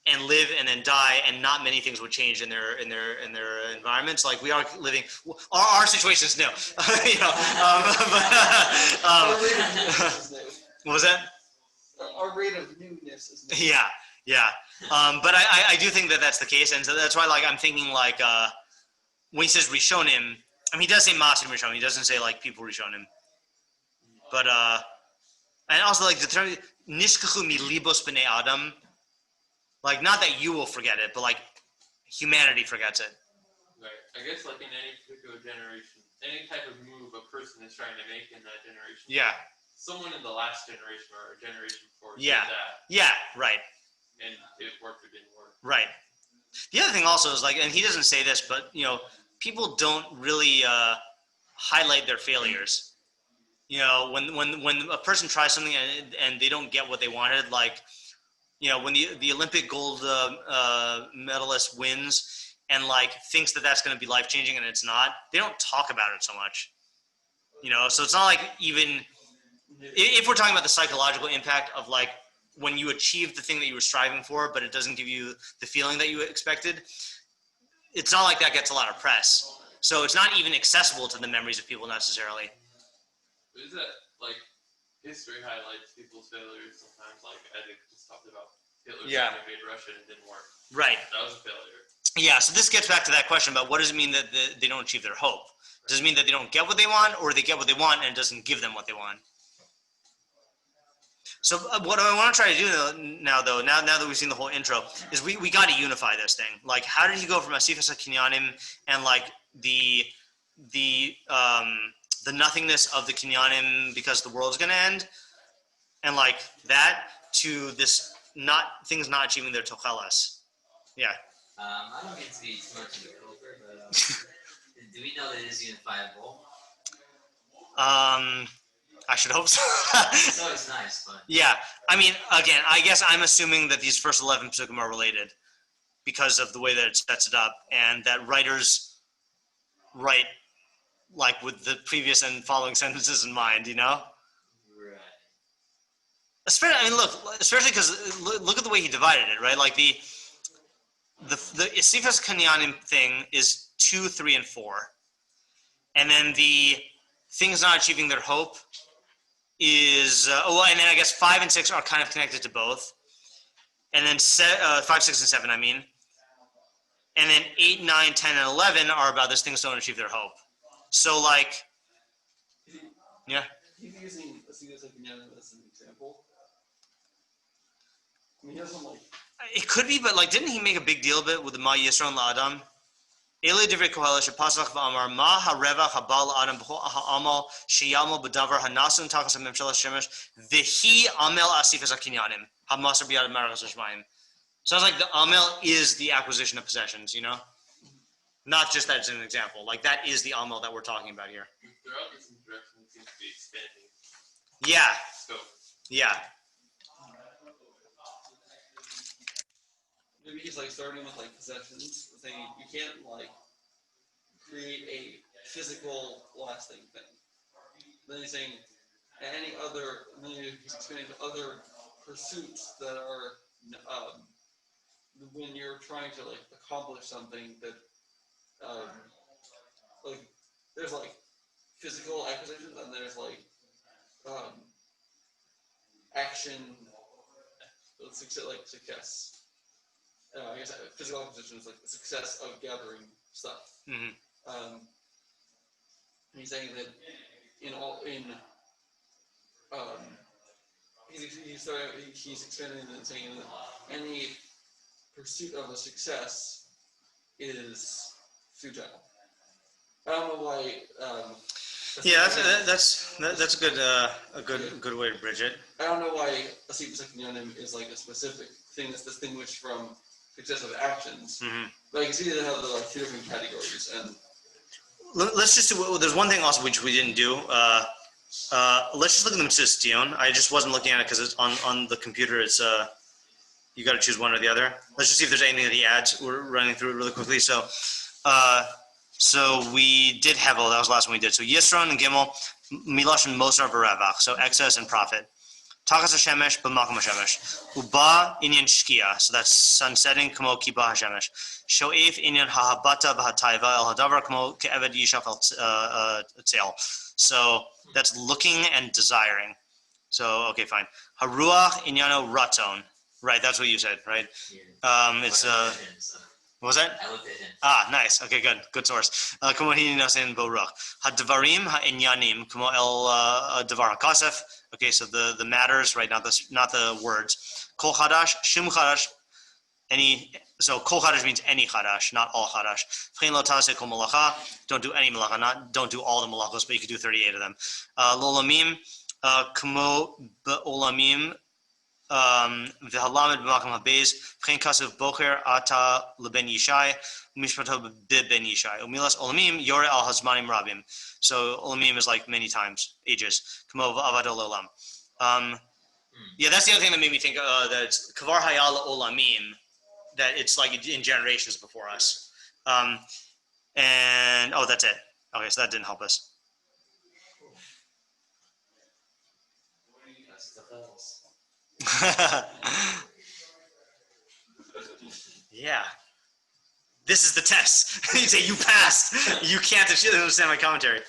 and live and then die, and not many things would change in their environments. Like we are living, our situation is new. What was that?
Our rate of newness is.
Yeah. But I do think that that's the case, and so that's why like I'm thinking like when he says Rishonim, I mean he does say Masim Rishonim. He doesn't say like people Rishonim. But and also like the term Nishkachu mi libos b'nei Adam. Like, not that you will forget it, but like humanity forgets it.
Right. I guess like in any particular generation, any type of move a person is trying to make in that generation.
Yeah.
Someone in the last generation or a generation before
Yeah.
did that.
Yeah. Right.
And it worked or didn't work.
Right. The other thing also is like, and he doesn't say this, but people don't really highlight their failures. When a person tries something and they don't get what they wanted, like. When the Olympic gold medalist wins and like thinks that that's going to be life changing and it's not, they don't talk about it so much. So it's not like even if we're talking about the psychological impact of like when you achieve the thing that you were striving for, but it doesn't give you the feeling that you expected. It's not like that gets a lot of press. So it's not even accessible to the memories of people necessarily.
Is that like history highlights people's failures sometimes? Like I think just talked about Hitler trying to invade Russia and it didn't work.
Right.
That was a failure.
Yeah, so this gets back to that question about what does it mean that they don't achieve their hope? Does it mean that they don't get what they want, or they get what they want and it doesn't give them what they want? So what I want to try to do now that we've seen the whole intro, is we got to unify this thing. Like, how did he go from Asifas Kinyanim and like the nothingness of the Kinyanim because the world's going to end, and like that to this things not achieving their tocheles? Yeah.
I don't mean to be too much of a culprit, but Do we know that it is unifiable?
I should hope so.
It's always nice, but
Yeah, I mean, again, I guess I'm assuming that these first 11 pesukim are related because of the way that it sets it up, and that writers write like with the previous and following sentences in mind, you know?
right.
Especially, I mean, especially because look at the way he divided it, right? Like the Isifas Kanyanim thing is 2, 3, and 4, and then the things not achieving their hope is and then I guess 5 and 6 are kind of connected to both, and then 5, 6, and 7, I mean, and then 8, 9, 10, and 11 are about those things don't achieve their hope. So like, yeah.
He's using Metzudas David as an example. I mean, he has some like.
It could be, but like, didn't he make a big deal of it with the Ma Yisrael La'adam? Ele divrei Koheles shepasach v'amar ma harevach haba la'adam b'chol ha'amal sheyalmo b'davar hanasun takas ha'memshela shemesh v'hi amel asifas ha'kinyanim ha'masar b'yad marachas ha'shmayim. Sounds like the amel is the acquisition of possessions, you know? Not just that it's an example. Like, that is the amel that we're talking about here.
Throughout this introduction, it seems to be expanding
Yeah,
scope.
yeah.
Maybe he's like starting with like possessions, saying you can't like create a physical lasting thing. Then he's saying any other, and then he's expanding to other pursuits that are when you're trying to like accomplish something that like there's like physical acquisitions and there's like action, success. I guess physical acquisition is like the success of gathering stuff.
Mm-hmm.
He's saying that he's expanding and saying that any pursuit of a success is futile. I don't know why.
That's a good way to bridge it.
I don't know why Asifas Kinyanim is like a specific thing that's distinguished from successive actions.
Mm-hmm.
But I can see that they have the like two different categories. And
let's just do. There's one thing also which we didn't do. Let's just look at the Metzudas ציון. I just wasn't looking at it because it's on the computer. It's you got to choose one or the other. Let's just see if there's anything that he adds. We're running through it really quickly. So we did Hevel. That was the last one we did. So Yisron and Gimel, Milash and Mosar V'Revach. So excess and profit. Takas HaShemesh b'makom HaShemesh. Uba inyan shkia. So that's sunsetting. Kamo kiba HaShemesh. Sho'ef inyan hahabata b'hataiva el hadavar kamo ke'eved yishaf el tzeil. So that's looking and desiring. So, okay, fine. Haruach inyano raton. Right, that's what you said, right?
Yeah.
It's what was that?
I looked at him.
Nice. Okay, good source. Kamo hinasin boruch. Hadvarim ha'inyanim kamo el davar hakasef. Okay, so the matters, right? Not the words. Kol chadash, shum chadash. So kol chadash means any chadash, not all chadash. V'chein lo taseh kol malacha. Don't do any malacha. Don't do all the malachos, but you could do 38 of them. Lolamim kamo be'olamim. V'halamed b'makam habeis. V'chein kasev bocher ata leben yishai. Mishpato ben yishai. Umilas olamim yore al hazmanim rabim. So olamim is like many times, ages. Kamo v'avado lolam. Yeah, that's the other thing that made me think that it's kavar hayal olamim. That it's like in generations before us. And that's it. Okay, so that didn't help us. Yeah. This is the test. You say you passed. You can't understand my commentary.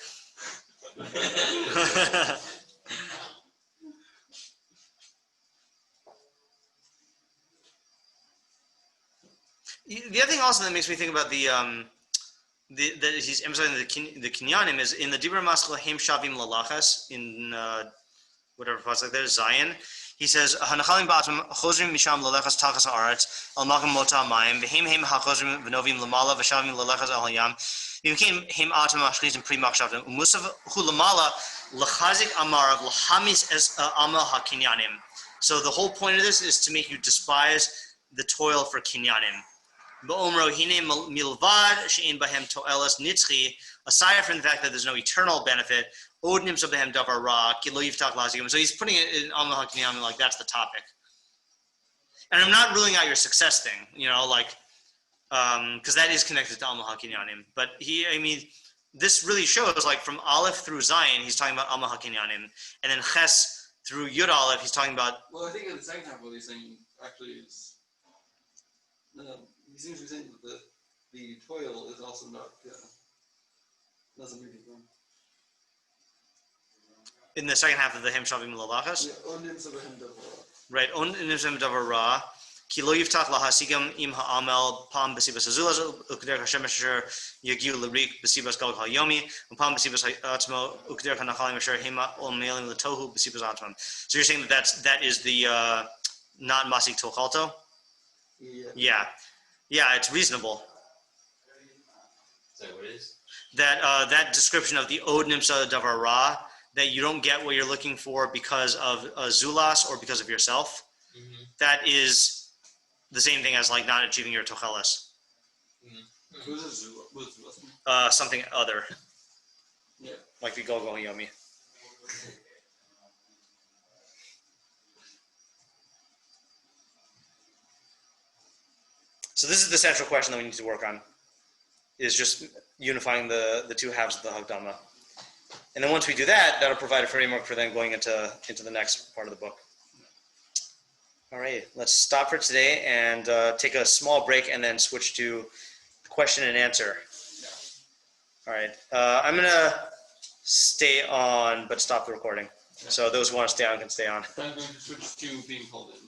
The other thing also that makes me think about that he's emphasizing the kinyanim is in the Dibra Maskal Hem Shavim Lalachas in whatever parts like there's Zion. He says Hanachalim Ba'atim Chozrim Misham Lalachas Tachas Haaretz Al Makam Mota Mayim V'Hem Hem HaChozrim V'Novim Lamala V'Shavim Lalachas Al Hayam V'Hem Hem Atim Ashchizim Pri Machshavim Umusav Hu Lamala L'Chazik Amarav L'Hamis Es Amal HaKinyanim. So the whole point of this is to make you despise the toil for kinyanim. Ba'omro hine milvad she'in bahem to'elas nitzchi. Aside from the fact that there's no eternal benefit, od nimsa bahem davar ra ki lo yiftach lahasigim. So he's putting it in Alma Hakinyanim like that's the topic. And I'm not ruling out your success thing, because that is connected to Alma Hakinyanim. But this really shows, like, from Aleph through Zion, he's talking about Alma Hakinyanim, and then Ches through Yud Aleph, he's talking about.
Well, I think in the second half, what he's saying actually is, he seems to be saying that the toil is also not doesn't mean anything.
In the second half of the Hem Shavim Lalachas?
Yeah, Onim Sabahem Davar.
Right, Onim Sabahem Davar Ra. Ki lo yiftach lahasigam im ha'amel pam b'sibas hazulas ukder Hashem asher yagiu l'rik b'sibas galg ha'yomi pam b'sibas ha'atzmo ukder ha'nachalim asher hema omelim l'tohu b'sibas atzmam. So you're saying that is the not masik tochalto? Yeah. Yeah, it's reasonable.
So what is?
That description of the od nimsa davar ra, that you don't get what you're looking for because of zulas or because of yourself.
Mm-hmm.
That is the same thing as like not achieving your tocheles.
Mm-hmm. What's
Something other.
Yeah.
Like the Golgol Yomi. So this is the central question that we need to work on, is just unifying the two halves of the Hagdama. And then once we do that, that'll provide a framework for then going into the next part of the book. All right, let's stop for today and take a small break and then switch to question and answer. All right, I'm gonna stay on but stop the recording. So those who want to stay on can stay on.
I'm going to switch to being called in.